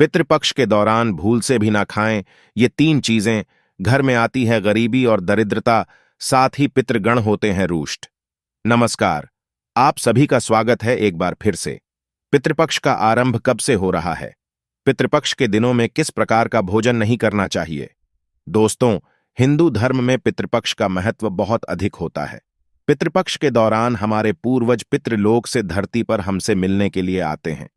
पितृपक्ष के दौरान भूल से भी ना खाएं। ये तीन चीजें घर में आती है गरीबी और दरिद्रता, साथ ही पितृगण होते हैं रुष्ट। नमस्कार, आप सभी का स्वागत है एक बार फिर से। पितृपक्ष का आरंभ कब से हो रहा है? पितृपक्ष के दिनों में किस प्रकार का भोजन नहीं करना चाहिए? दोस्तों, हिंदू धर्म में पितृपक्ष का महत्व बहुत अधिक होता है। पितृपक्ष के दौरान हमारे पूर्वज पितृलोक से धरती पर हमसे मिलने के लिए आते हैं।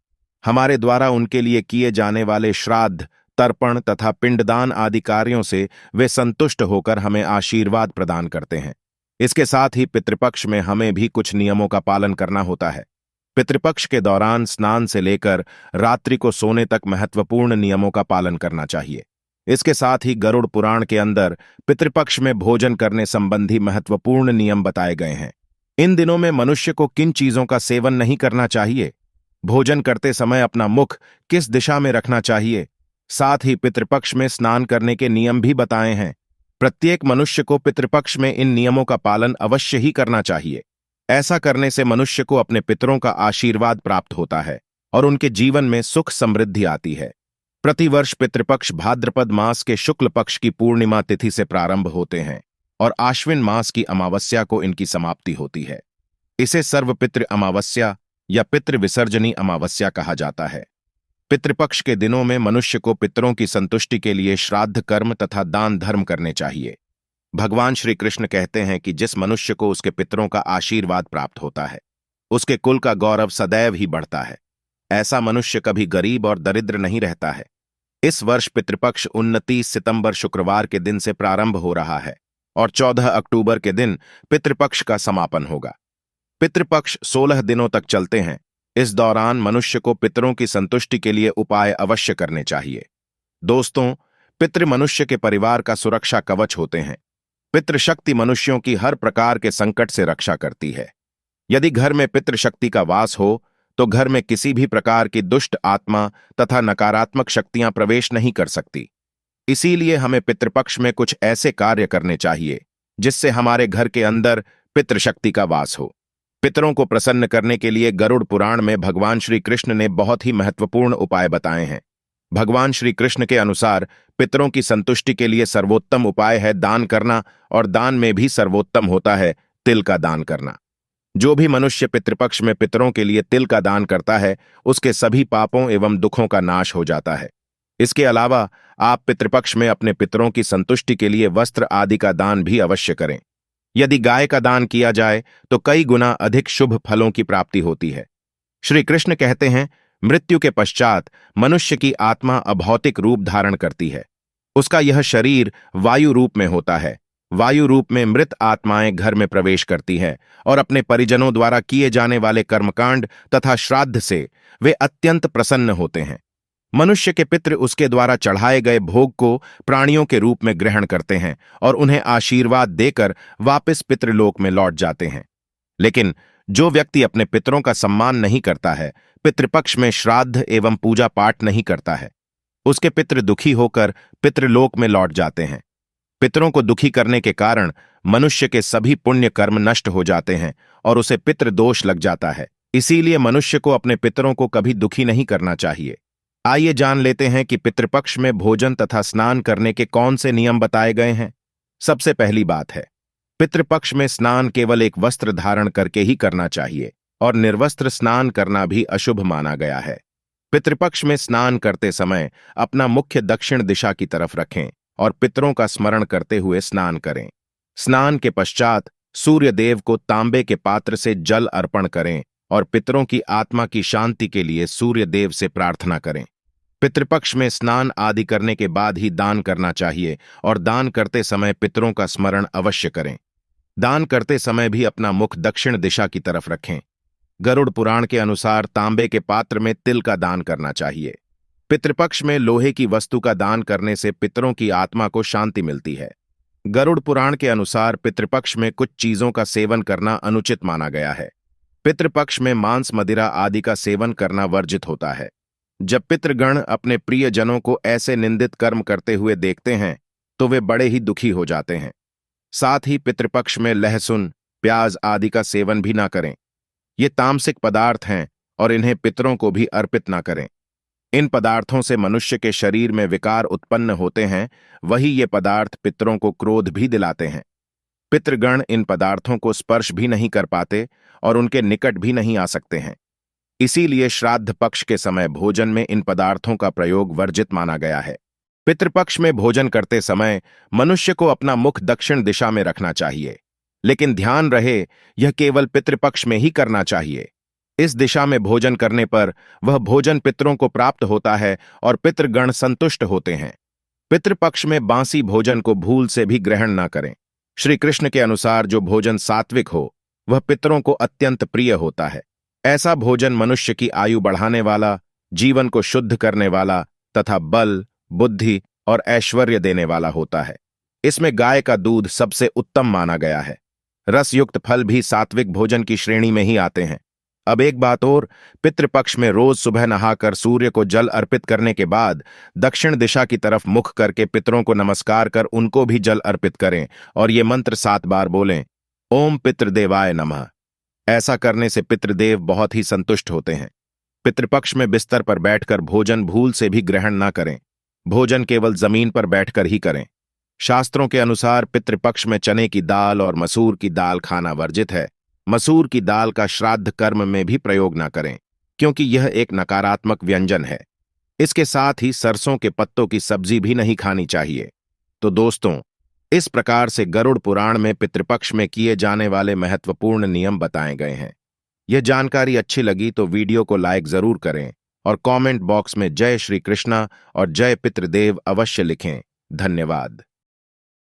हमारे द्वारा उनके लिए किए जाने वाले श्राद्ध, तर्पण तथा पिंडदान आदि कार्यों से वे संतुष्ट होकर हमें आशीर्वाद प्रदान करते हैं। इसके साथ ही पितृपक्ष में हमें भी कुछ नियमों का पालन करना होता है। पितृपक्ष के दौरान स्नान से लेकर रात्रि को सोने तक महत्वपूर्ण नियमों का पालन करना चाहिए। इसके साथ ही गरुड़ पुराण के अंदर पितृपक्ष में भोजन करने संबंधी महत्वपूर्ण नियम बताए गए हैं। इन दिनों में मनुष्य को किन चीजों का सेवन नहीं करना चाहिए? भोजन करते समय अपना मुख किस दिशा में रखना चाहिए? साथ ही पितृपक्ष में स्नान करने के नियम भी बताए हैं। प्रत्येक मनुष्य को पितृपक्ष में इन नियमों का पालन अवश्य ही करना चाहिए। ऐसा करने से मनुष्य को अपने पितरों का आशीर्वाद प्राप्त होता है और उनके जीवन में सुख समृद्धि आती है। प्रतिवर्ष पितृपक्ष भाद्रपद मास के शुक्ल पक्ष की पूर्णिमा तिथि से प्रारंभ होते हैं और आश्विन मास की अमावस्या को इनकी समाप्ति होती है। इसे सर्वपितृ अमावस्या या पितृ विसर्जनी अमावस्या कहा जाता है। पितृपक्ष के दिनों में मनुष्य को पितरों की संतुष्टि के लिए श्राद्ध कर्म तथा दान धर्म करने चाहिए। भगवान श्री कृष्ण कहते हैं कि जिस मनुष्य को उसके पितरों का आशीर्वाद प्राप्त होता है, उसके कुल का गौरव सदैव ही बढ़ता है। ऐसा मनुष्य कभी गरीब और दरिद्र नहीं रहता है। इस वर्ष पितृपक्ष 29 सितंबर शुक्रवार के दिन से प्रारंभ हो रहा है और 14 अक्टूबर के दिन पितृपक्ष का समापन होगा। पितृपक्ष 16 दिनों तक चलते हैं। इस दौरान मनुष्य को पितरों की संतुष्टि के लिए उपाय अवश्य करने चाहिए। दोस्तों, पितृ मनुष्य के परिवार का सुरक्षा कवच होते हैं। पितृशक्ति मनुष्यों की हर प्रकार के संकट से रक्षा करती है। यदि घर में पितृशक्ति का वास हो तो घर में किसी भी प्रकार की दुष्ट आत्मा तथा नकारात्मक शक्तियां प्रवेश नहीं कर सकती। इसीलिए हमें पितृपक्ष में कुछ ऐसे कार्य करने चाहिए जिससे हमारे घर के अंदर पितृशक्ति का वास हो। पितरों को प्रसन्न करने के लिए गरुड़ पुराण में भगवान श्री कृष्ण ने बहुत ही महत्वपूर्ण उपाय बताए हैं। भगवान श्री कृष्ण के अनुसार पितरों की संतुष्टि के लिए सर्वोत्तम उपाय है दान करना, और दान में भी सर्वोत्तम होता है तिल का दान करना। जो भी मनुष्य पितृपक्ष में पितरों के लिए तिल का दान करता है, उसके सभी पापों एवं दुखों का नाश हो जाता है। इसके अलावा आप पितृपक्ष में अपने पितरों की संतुष्टि के लिए वस्त्र आदि का दान भी अवश्य करें। यदि गाय का दान किया जाए तो कई गुना अधिक शुभ फलों की प्राप्ति होती है। श्री कृष्ण कहते हैं, मृत्यु के पश्चात मनुष्य की आत्मा अभौतिक रूप धारण करती है। उसका यह शरीर वायु रूप में होता है। वायु रूप में मृत आत्माएं घर में प्रवेश करती हैं और अपने परिजनों द्वारा किए जाने वाले कर्मकांड तथा श्राद्ध से वे अत्यंत प्रसन्न होते हैं। मनुष्य के पितृ उसके द्वारा चढ़ाए गए भोग को प्राणियों के रूप में ग्रहण करते हैं और उन्हें आशीर्वाद देकर वापस पितृलोक में लौट जाते हैं। लेकिन जो व्यक्ति अपने पितरों का सम्मान नहीं करता है, पितृपक्ष में श्राद्ध एवं पूजा पाठ नहीं करता है, उसके पितृ दुखी होकर पितृलोक में लौट जाते हैं। पितरों को दुखी करने के कारण मनुष्य के सभी पुण्य कर्म नष्ट हो जाते हैं और उसे पितृ दोष लग जाता है। इसीलिए मनुष्य को अपने पितरों को कभी दुखी नहीं करना चाहिए। आइए जान लेते हैं कि पितृपक्ष में भोजन तथा स्नान करने के कौन से नियम बताए गए हैं। सबसे पहली बात है, पितृपक्ष में स्नान केवल एक वस्त्र धारण करके ही करना चाहिए और निर्वस्त्र स्नान करना भी अशुभ माना गया है। पितृपक्ष में स्नान करते समय अपना मुख्य दक्षिण दिशा की तरफ रखें और पितरों का स्मरण करते हुए स्नान करें। स्नान के पश्चात सूर्य देव को तांबे के पात्र से जल अर्पण करें और पितरों की आत्मा की शांति के लिए सूर्य देव से प्रार्थना करें। पितृपक्ष में स्नान आदि करने के बाद ही दान करना चाहिए और दान करते समय पितरों का स्मरण अवश्य करें। दान करते समय भी अपना मुख दक्षिण दिशा की तरफ रखें। गरुड़ पुराण के अनुसार तांबे के पात्र में तिल का दान करना चाहिए। पितृपक्ष में लोहे की वस्तु का दान करने से पितरों की आत्मा को शांति मिलती है। गरुड़ पुराण के अनुसार पितृपक्ष में कुछ चीजों का सेवन करना अनुचित माना गया है। पितृपक्ष में मांस मदिरा आदि का सेवन करना वर्जित होता है। जब पितृगण अपने प्रियजनों को ऐसे निंदित कर्म करते हुए देखते हैं तो वे बड़े ही दुखी हो जाते हैं। साथ ही पितृपक्ष में लहसुन, प्याज आदि का सेवन भी ना करें। ये तामसिक पदार्थ हैं और इन्हें पितरों को भी अर्पित ना करें। इन पदार्थों से मनुष्य के शरीर में विकार उत्पन्न होते हैं, वही ये पदार्थ पितरों को क्रोध भी दिलाते हैं। पितृगण इन पदार्थों को स्पर्श भी नहीं कर पाते और उनके निकट भी नहीं आ सकते हैं। इसीलिए श्राद्ध पक्ष के समय भोजन में इन पदार्थों का प्रयोग वर्जित माना गया है। पितृपक्ष में भोजन करते समय मनुष्य को अपना मुख दक्षिण दिशा में रखना चाहिए, लेकिन ध्यान रहे यह केवल पितृपक्ष में ही करना चाहिए। इस दिशा में भोजन करने पर वह भोजन पितरों को प्राप्त होता है और पितृगण संतुष्ट होते हैं। पितृपक्ष में बासी भोजन को भूल से भी ग्रहण न करें। श्री कृष्ण के अनुसार जो भोजन सात्विक हो वह पितरों को अत्यंत प्रिय होता है। ऐसा भोजन मनुष्य की आयु बढ़ाने वाला, जीवन को शुद्ध करने वाला तथा बल, बुद्धि और ऐश्वर्य देने वाला होता है। इसमें गाय का दूध सबसे उत्तम माना गया है। रसयुक्त फल भी सात्विक भोजन की श्रेणी में ही आते हैं। अब एक बात और, पितृपक्ष में रोज सुबह नहाकर सूर्य को जल अर्पित करने के बाद दक्षिण दिशा की तरफ मुख करके पितरों को नमस्कार कर उनको भी जल अर्पित करें और ये मंत्र 7 बार बोलें, ओम पितृदेवाय नमः। ऐसा करने से पितृदेव बहुत ही संतुष्ट होते हैं। पितृपक्ष में बिस्तर पर बैठकर भोजन भूल से भी ग्रहण न करें। भोजन केवल जमीन पर बैठकर ही करें। शास्त्रों के अनुसार पितृपक्ष में चने की दाल और मसूर की दाल खाना वर्जित है। मसूर की दाल का श्राद्ध कर्म में भी प्रयोग न करें, क्योंकि यह एक नकारात्मक व्यंजन है। इसके साथ ही सरसों के पत्तों की सब्जी भी नहीं खानी चाहिए। तो दोस्तों, इस प्रकार से गरुड़ पुराण में पितृपक्ष में किए जाने वाले महत्वपूर्ण नियम बताए गए हैं। यह जानकारी अच्छी लगी तो वीडियो को लाइक जरूर करें और कमेंट बॉक्स में जय श्री कृष्णा और जय पितृदेव अवश्य लिखें। धन्यवाद।